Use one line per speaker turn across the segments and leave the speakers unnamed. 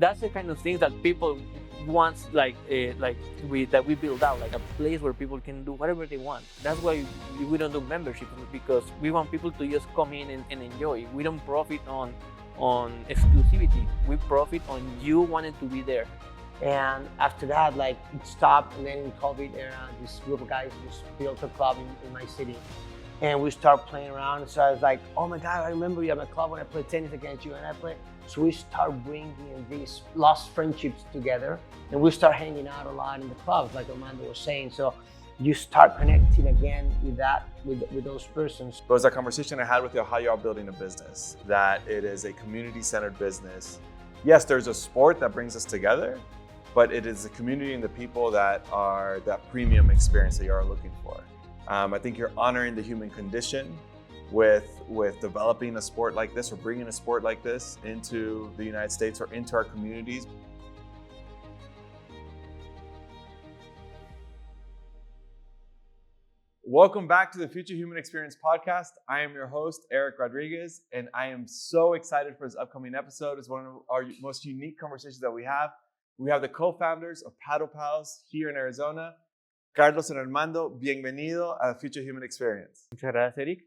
that's the kind of things that people want, like we build out, like a place where people can do whatever they want. That's why we don't do membership, because we want people to just come in and enjoy. We don't profit on exclusivity. We profit on you wanting to be there.
And after that, like, it stopped, and then in COVID era, this group of guys just built a club in my city, and we start playing around. So I was like, oh my God, I remember you at my club when I played tennis against you, and I played. So we start bringing these lost friendships together, and we start hanging out a lot in the clubs, like Armando was saying. So you start connecting again with those persons.
It was a conversation I had with you, how y'all building a business, that it is a community-centered business. Yes, there's a sport that brings us together, but it is the community and the people that are that premium experience that you are looking for. I think you're honoring the human condition with developing a sport like this, or bringing a sport like this into the United States or into our communities. Welcome back to the Future Human Experience podcast. I am your host, Eric Rodriguez, and I am so excited for this upcoming episode. It's one of our most unique conversations that we have. We have the co-founders of Padel Pals here in Arizona, Carlos and Armando. Bienvenido a Future Human Experience.
Muchas gracias, Eric.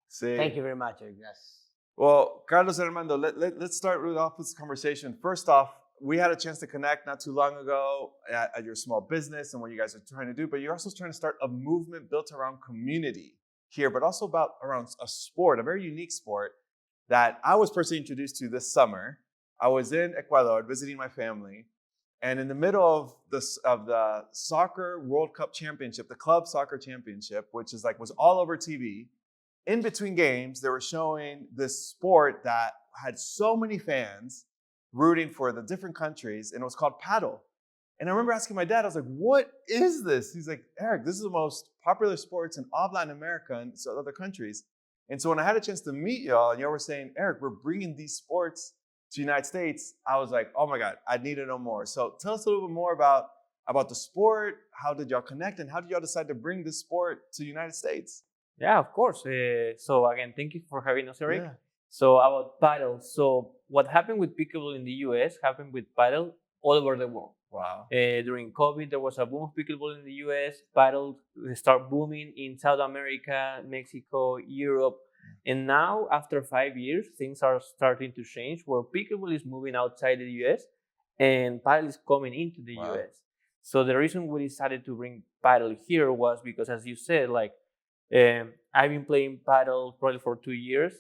Sí.
Thank you very much, Eric. Yes.
Well, Carlos and Armando, let's start off this conversation. First off, we had a chance to connect not too long ago at your small business and what you guys are trying to do, but you're also trying to start a movement built around community here, but also around a sport, a very unique sport that I was personally introduced to this summer. I was in Ecuador visiting my family, and in the middle of the soccer World Cup Championship, the club soccer championship, which was all over TV, in between games, they were showing this sport that had so many fans rooting for the different countries, and it was called Padel. And I remember asking my dad, I was like, what is this? He's like, Eric, this is the most popular sports in all of Latin America and so other countries. And so when I had a chance to meet y'all, and y'all were saying, Eric, we're bringing these sports to the United States, I was like, oh my God, I need to know more. So tell us a little bit more about the sport. How did y'all connect, and how did y'all decide to bring this sport to the United States?
Yeah, of course. So again, thank you for having us, Eric.
Yeah.
So about paddle. So what happened with pickleball in the US happened with paddle all over the world.
Wow.
During COVID, there was a boom of pickleball in the US. Paddle started booming in South America, Mexico, Europe. And now, after 5 years, things are starting to change, where pickleball is moving outside the US and paddle is coming into the
Wow.
US. So the reason we decided to bring paddle here was because, as you said, I've been playing paddle probably for 2 years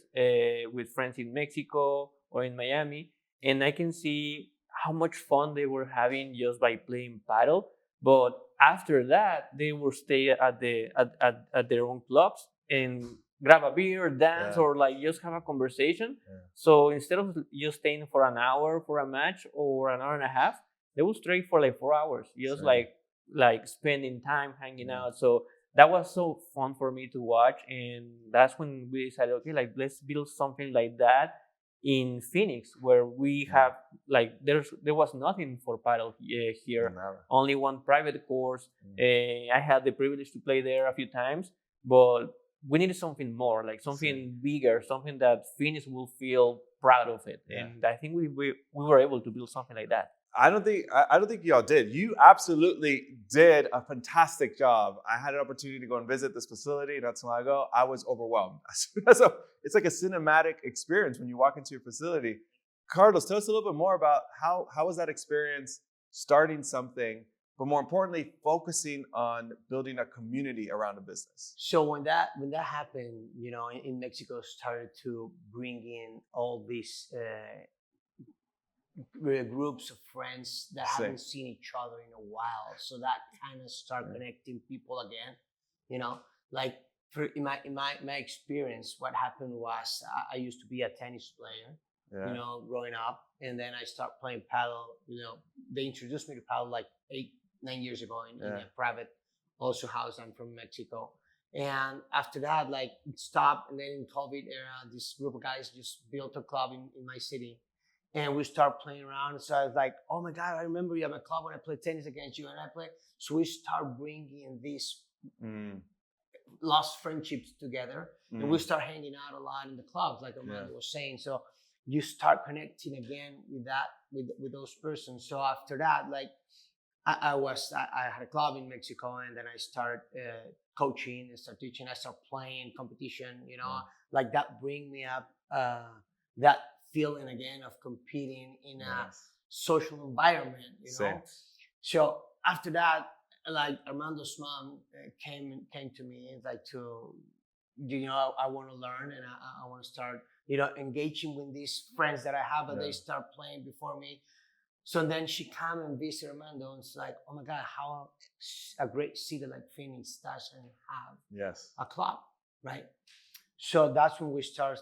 with friends in Mexico or in Miami, and I can see how much fun they were having just by playing paddle. But after that, they will stay at their own clubs and grab a beer, dance,
Yeah.
or just have a conversation.
Yeah.
So instead of just staying for an hour for a match or an hour and a half, they will stay for 4 hours, just
Sure.
like spending time hanging
Yeah.
out. So that was so fun for me to watch, and that's when we decided, okay, let's build something like that in Phoenix, where we have there was nothing for paddle here.
Never.
Only one private course. I had the privilege to play there a few times, but we needed something more, like something bigger, something that Phoenix will feel proud of it.
Yeah.
And I think we were able to build something like that.
I don't think y'all did. You absolutely did a fantastic job. I had an opportunity to go and visit this facility not so long ago. I was overwhelmed. So it's like a cinematic experience when you walk into your facility. Carlos, tell us a little bit more about how was that experience starting something, but more importantly, focusing on building a community around a business.
So when that happened, in Mexico started to bring in all these groups of friends that haven't seen each other in a while. So that kind of start connecting people again. In my experience, what happened was I used to be a tennis player, growing up, and then I started playing paddle. They introduced me to paddle 8-9 years ago in a private also house. I'm from Mexico. And after that, it stopped. And then in COVID era, this group of guys just built a club in my city. And we start playing around. So I was like, oh my God, I remember you at my club when I played tennis against you. And I played. So we start bringing these lost friendships together. And we start hanging out a lot in the clubs, like Armando was saying. So you start connecting again with those persons. So after that, like I had a club in Mexico, and then I started coaching and start teaching. I start playing competition, like that bring me up that feeling again of competing in a social environment,
Same.
So after that, like Armando's mom came to me and like I want to learn, and I want to start, engaging with these friends that I have, and they start playing before me. So then she come and visit Armando, and it's like, oh my God, how a great city like Phoenix doesn't have a club, right? So that's when we start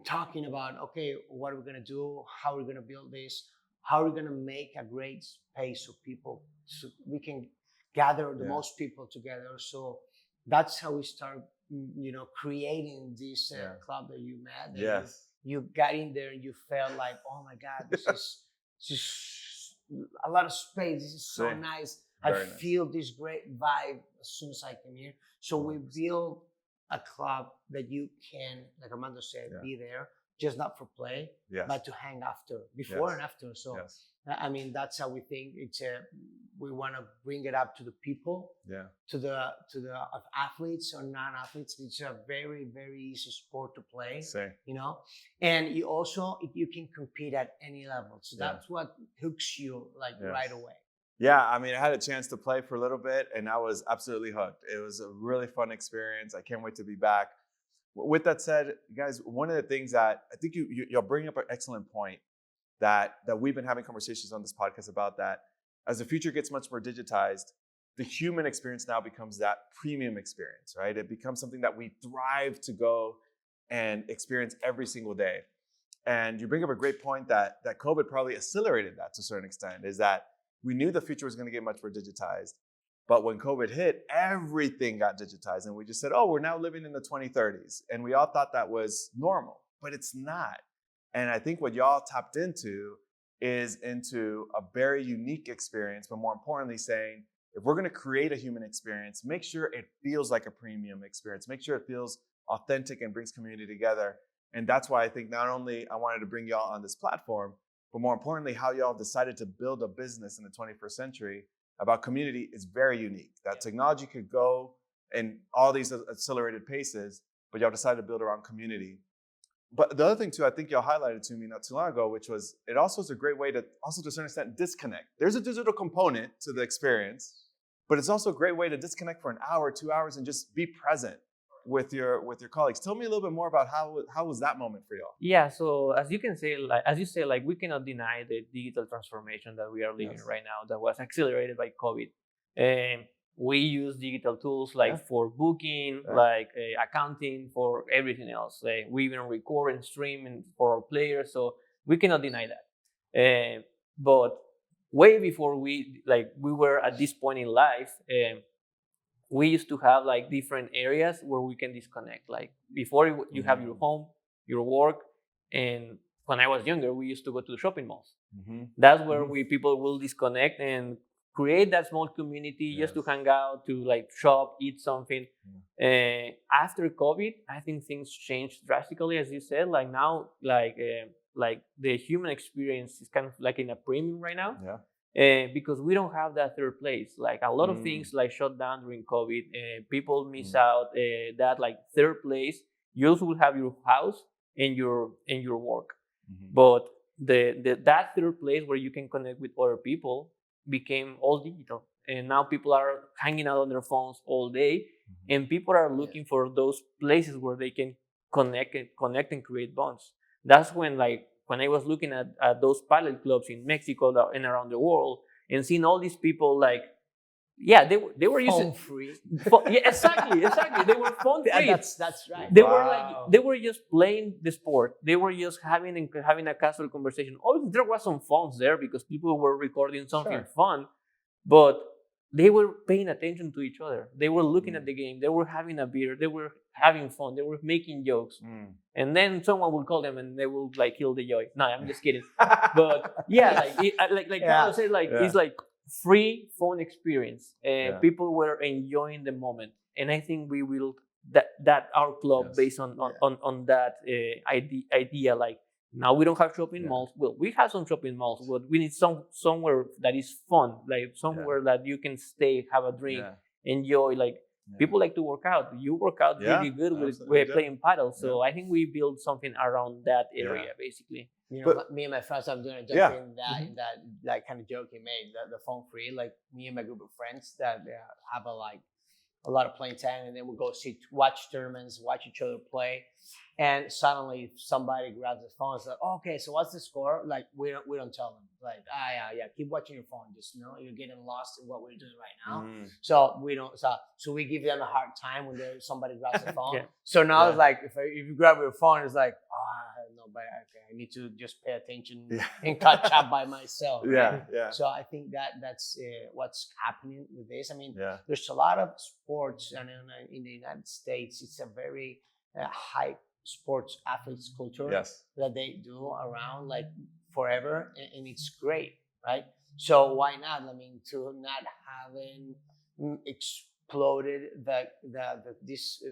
talking about, okay, what are we gonna do? How are we gonna build this? How are we gonna make a great space so people, so we can gather the most people together? So that's how we start, creating this club that you met.
Yes.
You got in there and you felt like, oh my God, this is just a lot of space. This is so nice. I feel this great vibe as soon as I came here. So we build a club that you can, like Armando said, be there, just not for play, but to hang after, before and after. So, I mean, that's how we think. It's we want to bring it up to the people, to the athletes or non-athletes. It's a very, very easy sport to play, and you can compete at any level. So that's what hooks you right away.
Yeah, I mean, I had a chance to play for a little bit, and I was absolutely hooked. It was a really fun experience. I can't wait to be back. With that said, guys, one of the things that I think you'll bring up an excellent point that we've been having conversations on this podcast about, that as the future gets much more digitized, the human experience now becomes that premium experience, right? It becomes something that we thrive to go and experience every single day. And you bring up a great point that COVID probably accelerated that to a certain extent, is that we knew the future was going to get much more digitized. But when COVID hit, everything got digitized. And we just said, oh, we're now living in the 2030s. And we all thought that was normal, but it's not. And I think what y'all tapped into is into a very unique experience, but more importantly saying, if we're going to create a human experience, make sure it feels like a premium experience. Make sure it feels authentic and brings community together. And that's why I think not only I wanted to bring y'all on this platform, but more importantly, how y'all decided to build a business in the 21st century about community is very unique. That technology could go in all these accelerated paces, but y'all decided to build around community. But the other thing too, I think y'all highlighted to me not too long ago, which was, it also is a great way to, also to a certain extent, disconnect. There's a digital component to the experience, but it's also a great way to disconnect for an hour, 2 hours, and just be present with your colleagues. Tell me a little bit more about how was that moment for y'all?
Yeah, so as you say, we cannot deny the digital transformation that we are living right now, that was accelerated by COVID. And we use digital tools for booking, accounting, for everything else. We even record and stream for our players, so we cannot deny that. But way before we were at this point in life, we used to have different areas where we can disconnect. Like before, you have your home, your work, and when I was younger, we used to go to the shopping malls. That's where people will disconnect and create that small community just to hang out, to shop, eat something. After COVID, I think things changed drastically, as you said. Now, the human experience is kind of in a premium right now. Because we don't have that third place. A lot of things shut down during COVID. People miss out that third place. You also will have your house and your work, but that third place where you can connect with other people became all digital. And now people are hanging out on their phones all day, and people are looking for those places where they can connect and create bonds. That's when when I was looking at those paddle clubs in Mexico and around the world, and seeing all these people they were using
phone free.
Exactly. They were phone free.
That's right.
They were just playing the sport. They were just having a casual conversation. Obviously, there was some phones there because people were recording something fun, but they were paying attention to each other. They were looking at the game. They were having a beer. They were having fun. They were making jokes. And then someone would call them and they will kill the joy. No, I'm just kidding. But Carlos said, it's free phone experience. People were enjoying the moment. And I think we will that our club based on that idea Now we don't have shopping
Yeah.
malls. Well, we have some shopping malls, but we need somewhere that is fun, like somewhere that you can stay, have a drink, enjoy. Like people like to work out. You work out really good with playing paddle. So I think we build something around that area, basically.
You know, me and my friends, I'm doing a jump in that like kind of joke you made, the phone free. Like me and my group of friends that have a lot of playing time, and then we go watch tournaments, watch each other play, and suddenly somebody grabs the phone and says, oh, "Okay, so what's the score?" Like we don't tell them. Like yeah, keep watching your phone. Just you're getting lost in what we're doing right now. So we don't. So we give them a hard time when somebody grabs the phone. So now it's like if you grab your phone, it's like no, but okay, I need to just pay attention and catch up by myself. Right? So I think that's what's happening with this. I mean, there's a lot of sports, and in the United States, it's a very high sports athletes culture that they do around like forever, and it's great, right? So why not? I mean, to not having exploded this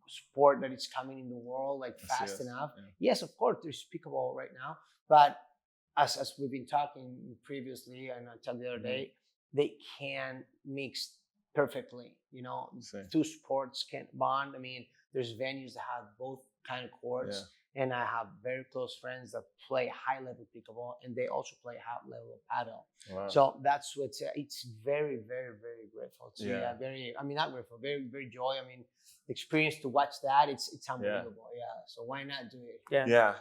sport that is coming in the world like fast enough. Yes, of course, there's pickleball right now, but as we've been talking previously, and I talked the other day, they can mix perfectly. You know, two sports can bond. I mean, there's venues that have both kind of courts, and I have very close friends that play high level pickleball, and they also play high level paddle. Wow. So that's what's it's very, very, very grateful. So very, I mean, not grateful, very, very joy. I mean, the experience to watch that, it's unbelievable. So why not do it?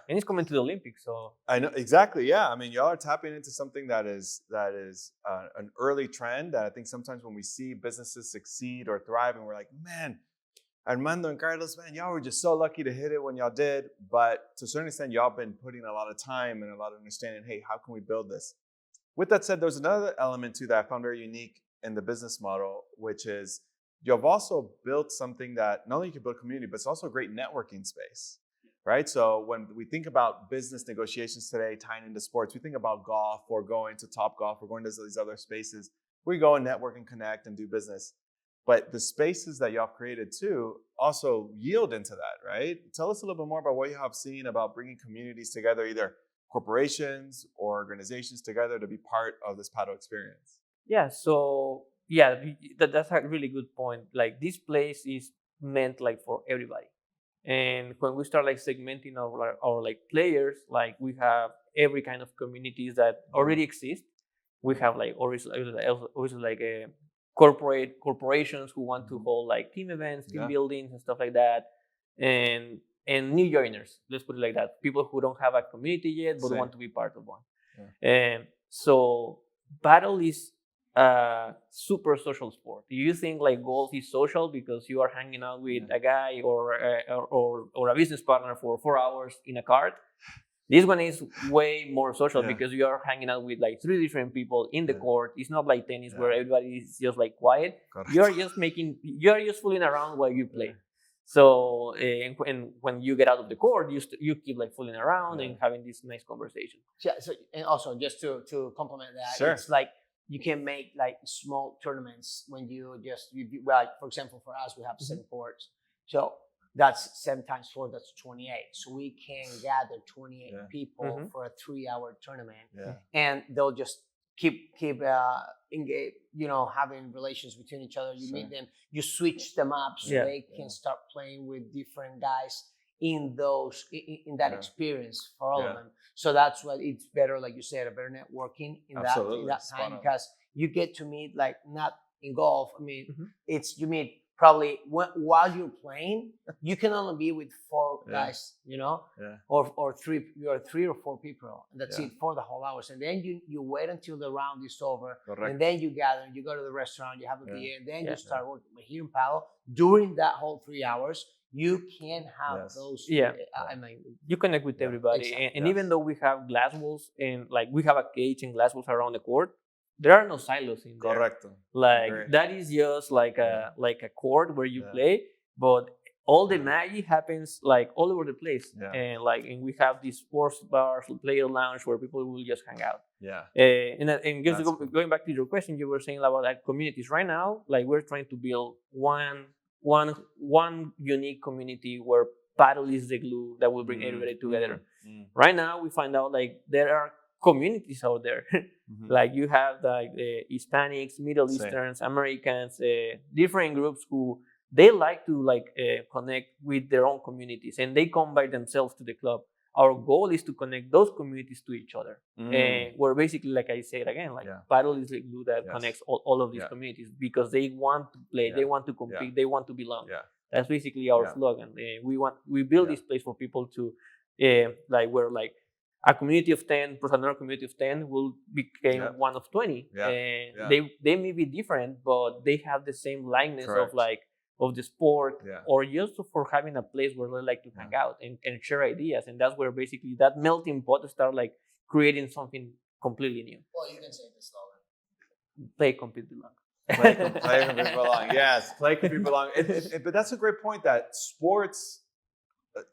And it's coming to the Olympics, so
I know exactly. I mean, y'all are tapping into something that is an early trend. That I think sometimes when we see businesses succeed or thrive, and we're like, man, Armando and Carlos, man, y'all were just so lucky to hit it when y'all did. But to a certain extent, y'all been putting a lot of time and a lot of understanding. Hey, how can we build this? With that said, there's another element too that I found very unique in the business model, which is you've also built something that not only you can build community, but it's also a great networking space, right? So when we think about business negotiations today, tying into sports, we think about golf or going to Top Golf or going to these other spaces. We go and network and connect and do business. But the spaces that y'all created too also yield into that, right? Tell us a little bit more about what you have seen about bringing communities together, either corporations or organizations together to be part of this paddle experience.
So that's a really good point. Like this place is meant like for everybody. And when we start like segmenting our like players, like we have every kind of communities that already exist. We have like always like a corporations who want to hold like team events, team buildings and stuff like that, and new joiners. Let's put it like that. People who don't have a community yet but want to be part of one. And so paddle is a super social sport. Do you think like golf is social because you are hanging out with a guy or a business partner for 4 hours in a cart? This one is way more social because you are hanging out with like 3 different people in the court. It's not like tennis where everybody is just like quiet. Correct. You are just fooling around while you play. So and when you get out of the court, you keep like fooling around and having this nice conversation.
Yeah. So and also just to complement that, it's like you can make like small tournaments when like for example for us we have 7 courts. So that's 7 times 4, that's 28. So we can gather 28 people for a 3-hour tournament, and they'll just keep engage, having relations between each other. You meet them, you switch them up so they can start playing with different guys in that experience for all of them. So that's why it's better, like you said, a better networking in that time, because you get to meet like not in golf. I mean, you meet. Probably while you're playing, you can only be with 4 guys, or 3. You're 3 or 4 people, and that's it for the whole hours. And then you wait until the round is over, and then you gather, you go to the restaurant, you have a beer, and then you start working. But here in paddle, during that whole 3 hours, you can have those. I mean,
you connect with everybody, exactly. and even though we have glass walls and like we have a cage and glass walls around the court, there are no silos in there.
Correcto.
Like that is just like a court where you play, but all the magic happens like all over the place. And we have these sports bars, player lounge where people will just hang out. And just going back to your question, you were saying about like communities. Right now, like we're trying to build one unique community where paddle is the glue that will bring everybody together. Right now, we find out like there are communities out there. Like you have like the Hispanics, Middle Easterns, Americans, different groups who they like to like connect with their own communities, and they come by themselves to the club. Our goal is to connect those communities to each other. Where basically, like I said again, like paddle is the glue that connects all of these communities because they want to play, they want to compete, they want to belong. That's basically our slogan. We build this place for people to like we're like a community of 10 plus another community of 10 will become one of 20. They may be different, but they have the same likeness of like of the sport or just for having a place where they like to hang out and share ideas. And that's where basically that melting pot start like creating something completely new.
Well, you can say the slogan.
Play, compete, belong.
Play, compete, belong. Yes, play, compete, belong. But that's a great point that sports,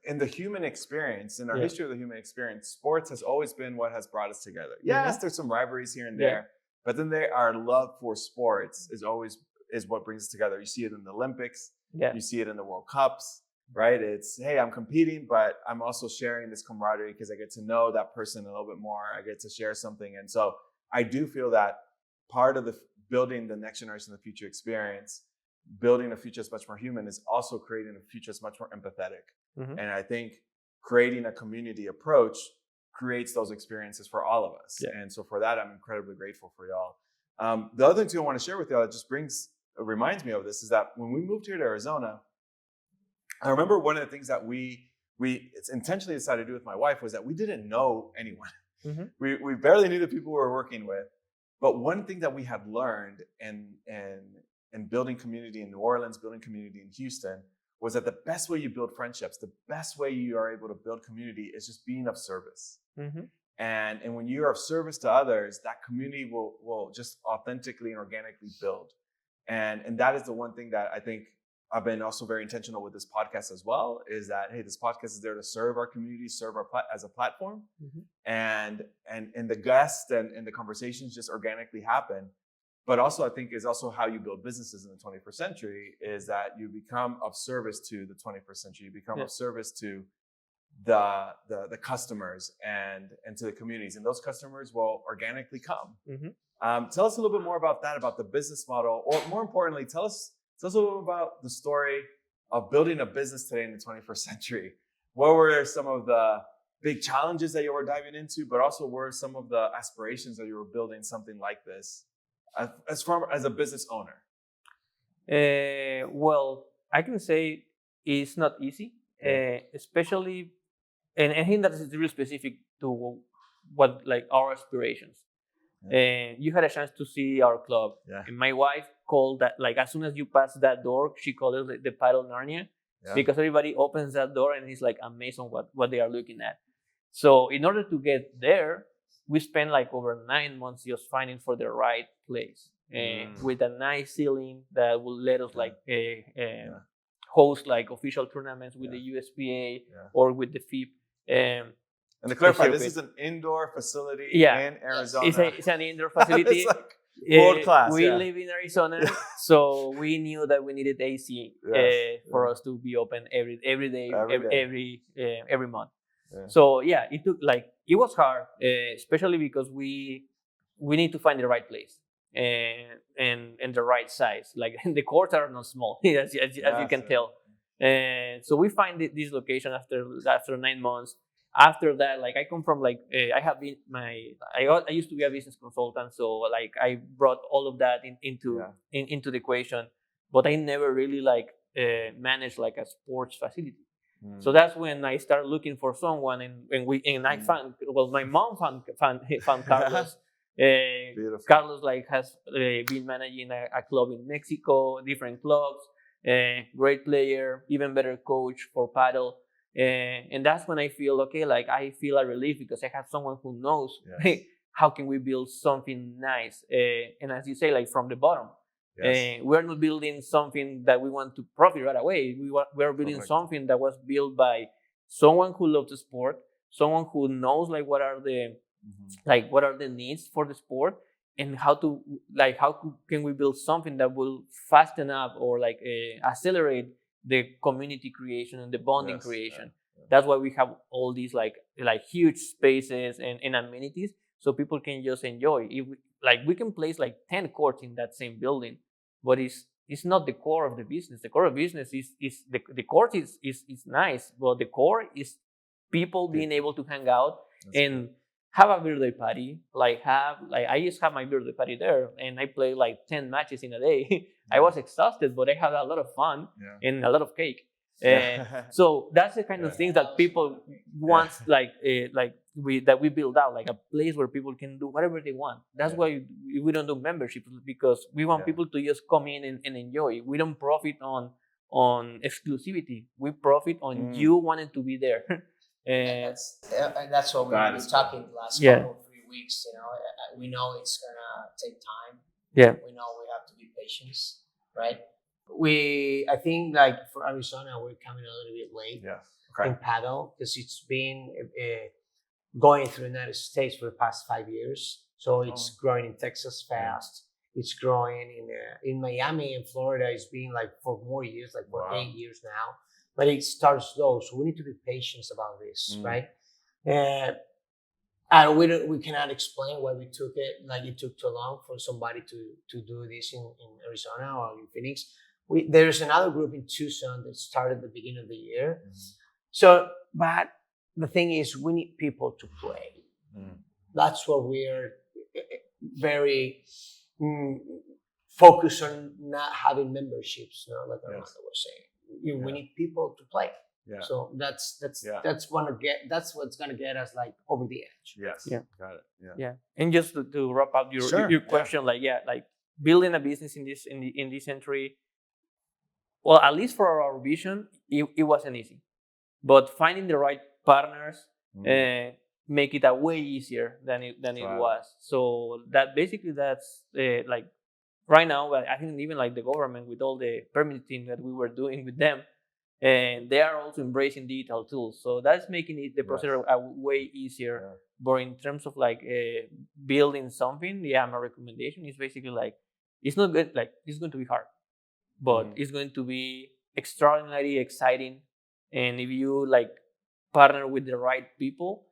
in the human experience, in our history of the human experience, sports has always been what has brought us together. Yes, there's some rivalries here and there, but then our love for sports is what brings us together. You see it in the Olympics, you see it in the World Cups, right? It's, hey, I'm competing, but I'm also sharing this camaraderie because I get to know that person a little bit more. I get to share something. And so I do feel that part of the building the next generation of the future experience, building a future that's much more human, is also creating a future that's much more empathetic. And I think creating a community approach creates those experiences for all of us. And so for that, I'm incredibly grateful for y'all. The other thing too I want to share with y'all that just reminds me of this is that when we moved here to Arizona, I remember one of the things that we intentionally decided to do with my wife was that we didn't know anyone. We barely knew the people we were working with. But one thing that we had learned in building community in New Orleans, building community in Houston, was that the best way you build friendships, the best way you are able to build community is just being of service. And when you are of service to others, that community will just authentically and organically build. And that is the one thing that I think I've been also very intentional with this podcast as well, is that, hey, this podcast is there to serve our community, serve as a platform. And the guests and the conversations just organically happen. But also, I think is also how you build businesses in the 21st century, is that you become of service to the 21st century. You become of service to the customers and to the communities, and those customers will organically come. Tell us a little bit more about that, about the business model, or more importantly, tell us a little bit about the story of building a business today in the 21st century. What were some of the big challenges that you were diving into, but also what were some of the aspirations that you were building something like this as a business owner?
Well, I can say it's not easy, especially, and I think that is really specific to what like our aspirations. And you had a chance to see our club, and my wife called that, like, as soon as you pass that door, she called it the Padel Narnia, because everybody opens that door and it's like amazed on what they are looking at. So in order to get there, we spent like over 9 months just finding for the right place, with a nice ceiling that will let us like host like official tournaments with the USPA or with the FIP.
And to clarify, this is an indoor facility in Arizona.
It's an indoor facility.
It's like world class.
We live in Arizona, so we knew that we needed AC for us to be open every day, every month. So it took it was hard, especially because we need to find the right place and the right size. Like the courts are not small, as you can tell. And so we find this location after 9 months. After that, like I come from I used to be a business consultant, so like I brought all of that into the equation, but I never really managed like a sports facility. So that's when I started looking for someone, and I found, well, my mom found Carlos. Carlos has been managing a club in Mexico, different clubs, great player, even better coach for paddle. And that's when I feel I feel a relief because I have someone who knows how can we build something nice, and as you say, like from the bottom. We're not building something that we want to profit right away. We're building something that was built by someone who loves the sport, someone who knows what are the needs for the sport, and how can we build something that will fasten up or accelerate the community creation and the bonding creation. That's why we have all these like huge spaces and amenities, so people can just enjoy. If we, like we can place like 10 courts in that same building, but it's not the core of the business. The core of business is the court is nice, but the core is people being able to hang out and have a birthday party. Like I just have my birthday party there, and I play like 10 matches in a day. I was exhausted, but I had a lot of fun and a lot of cake. So that's the kind of things that people want, like we build out, like a place where people can do whatever they want. That's why we don't do memberships, because we want people to just come in and enjoy. We don't profit on exclusivity. We profit on you wanting to be there.
And that's what we've been talking the last couple 3 weeks. We know it's gonna take time.
Yeah.
We know we have to be patient, right? I think like for Arizona, we're coming a little bit late in paddle, because it's been going through the United States for the past 5 years. So it's growing in Texas fast. It's growing in Miami and Florida. It's been like for more years, like for 8 years now. But it starts slow, so we need to be patient about this, right? And we cannot explain why we took it. Like it took too long for somebody to do this in Arizona or in Phoenix. There's another group in Tucson that started at the beginning of the year. So, but the thing is, we need people to play. That's what we're very focused on, not having memberships, like Armando was saying. We need people to play. So that's what's gonna get us like over the edge.
Got it.
And just to wrap up your question, like building a business in this century, well, at least for our vision, it wasn't easy, but finding the right partners make it a way easier than it was. So that's like right now, I think even like the government, with all the permitting that we were doing with them, and they are also embracing digital tools. So that's making it the process a way easier. But in terms of like building something, my recommendation is basically like, it's not good. Like it's going to be hard, but it's going to be extraordinarily exciting. And if you like partner with the right people,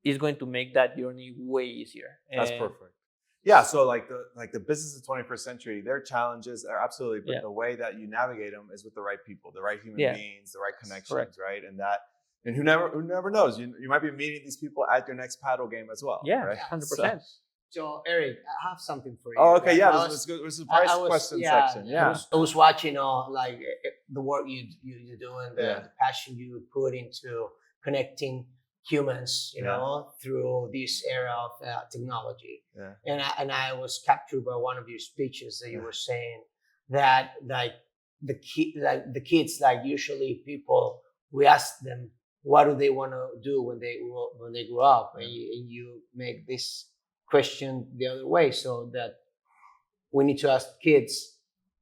it's going to make that journey way easier.
That's perfect. Yeah, so like the business of the 21st century, their challenges are absolutely, but the way that you navigate them is with the right people, the right human beings, the right connections, right? And who never knows? You might be meeting these people at your next paddle game as well.
Yeah,
right?
100%.
So Eric, I have something for you.
Oh, okay, yeah. Let's go. This is the price question section. Yeah,
I was watching like the work you do and the passion you put into connecting humans, through this era of technology. And I was captured by one of your speeches that you were saying that like the kids, like usually people, we ask them what do they want to do when they grow up, and you make this question the other way, so that we need to ask kids,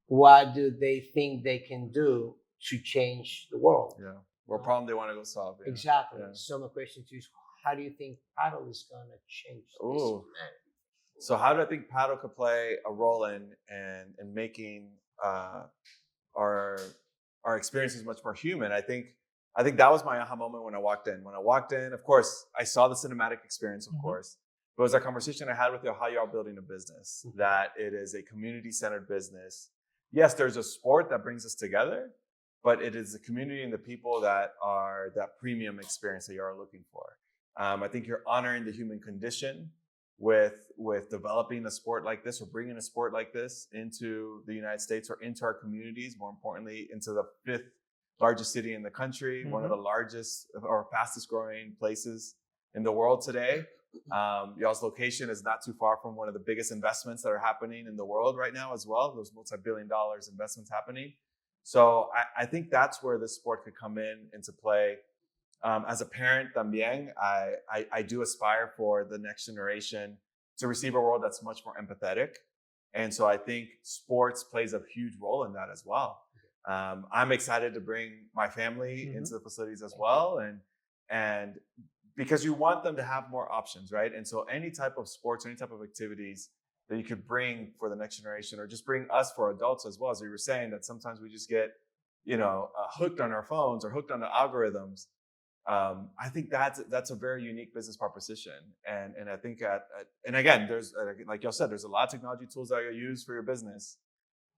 what do they think they can do to change the world?
What problem they want to go solve.
Exactly. So my question to you is, how do you think paddle is going to change this humanity?
So how do I think paddle could play a role in making our experiences much more human? I think that was my aha moment when I walked in. When I walked in, of course, I saw the cinematic experience, of course. But it was a conversation I had with you, how you are building a business, that it is a community-centered business. Yes, there's a sport that brings us together, but it is the community and the people that are that premium experience that you are looking for. I think you're honoring the human condition with developing a sport like this, or bringing a sport like this into the United States, or into our communities, more importantly, into the 5th largest city in the country, one of the largest or fastest growing places in the world today. Y'all's location is not too far from one of the biggest investments that are happening in the world right now as well. Those multi-billion-dollar investments happening. So I think that's where this sport could come into play. As a parent también, I do aspire for the next generation to receive a world that's much more empathetic. And so I think sports plays a huge role in that as well. I'm excited to bring my family into the facilities as well. And because you want them to have more options, right? And so any type of sports, any type of activities that you could bring for the next generation, or just bring us for adults as well. As we were saying, that sometimes we just get, hooked on our phones or hooked on the algorithms. I think that's a very unique business proposition, and I think and again, there's like y'all said, there's a lot of technology tools that you use for your business,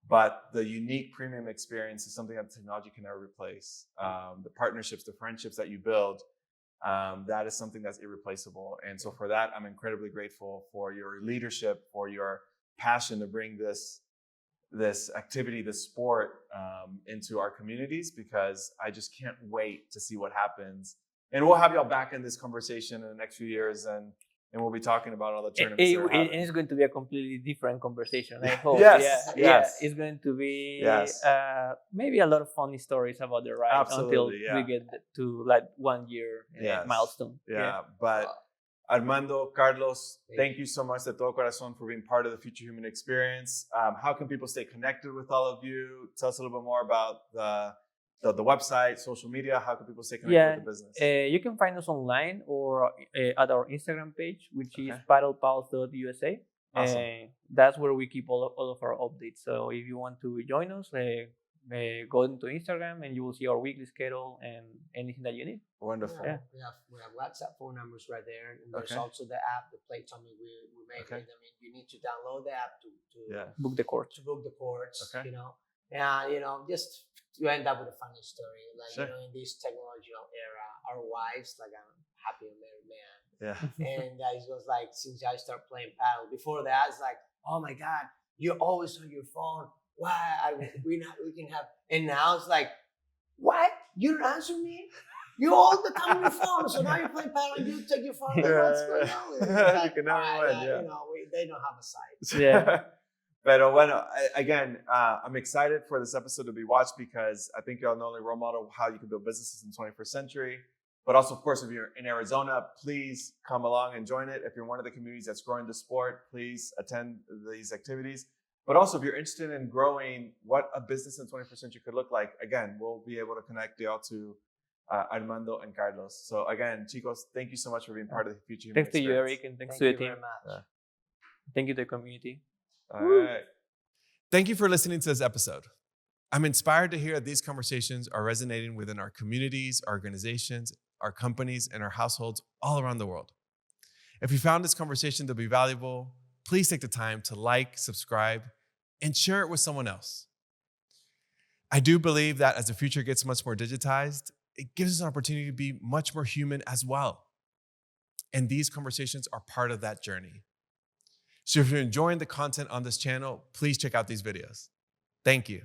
but the unique premium experience is something that technology can never replace. The partnerships, the friendships that you build, that is something that's irreplaceable. And so for that, I'm incredibly grateful for your leadership, for your passion to bring this activity, this sport, into our communities, because I just can't wait to see what happens. And we'll have y'all back in this conversation in the next few years, and we'll be talking about all the tournaments.
It's going to be a completely different conversation, I hope.
Yes.
Yeah, it's going to be maybe a lot of funny stories about the ride until we get to like 1 year milestone.
But Armando, Carlos, thank you so much de todo corazón for being part of the Future Human Experience. How can people stay connected with all of you? Tell us a little bit more about the website, social media. How can people stay connected with the business?
You can find us online or at our Instagram page, which is padelpals.usa.
Awesome.
That's where we keep all of our updates. So if you want to join us, go into Instagram and you will see our weekly schedule and anything that you need.
Wonderful.
Yeah. We have WhatsApp phone numbers right there, and there's also the app, the Play Tummy we made. I mean, you need to download the app to
book the course.
To book the course, you know. And just to end up with a funny story, like in this technological era, our wives, like, I'm happy I'm married man.
Yeah.
And it was like, since I started playing paddle, before that, it's like, oh my God, you're always on your phone. Why we can have, and now it's like, what? You don't answer me? You all the time on your phone. So now you're playing paddle and you take your phone. Like, what's going on with you? Like,
you can never win.
They don't have a side.
Yeah.
But bueno, again, I'm excited for this episode to be watched, because I think y'all not only role model how you can build businesses in the 21st century, but also, of course, if you're in Arizona, please come along and join it. If you're one of the communities that's growing the sport, please attend these activities. But also, if you're interested in growing what a business in the 21st century could look like, again, we'll be able to connect y'all to Armando and Carlos. So again, chicos, thank you so much for being part of the Future Human
Thanks to you, Eric, and thanks to the team. Thank you to the community.
All right. Thank you for listening to this episode. I'm inspired to hear that these conversations are resonating within our communities, our organizations, our companies, and our households all around the world. If you found this conversation to be valuable, please take the time to like, subscribe, and share it with someone else. I do believe that as the future gets much more digitized, it gives us an opportunity to be much more human as well. And these conversations are part of that journey. So if you're enjoying the content on this channel, please check out these videos. Thank you.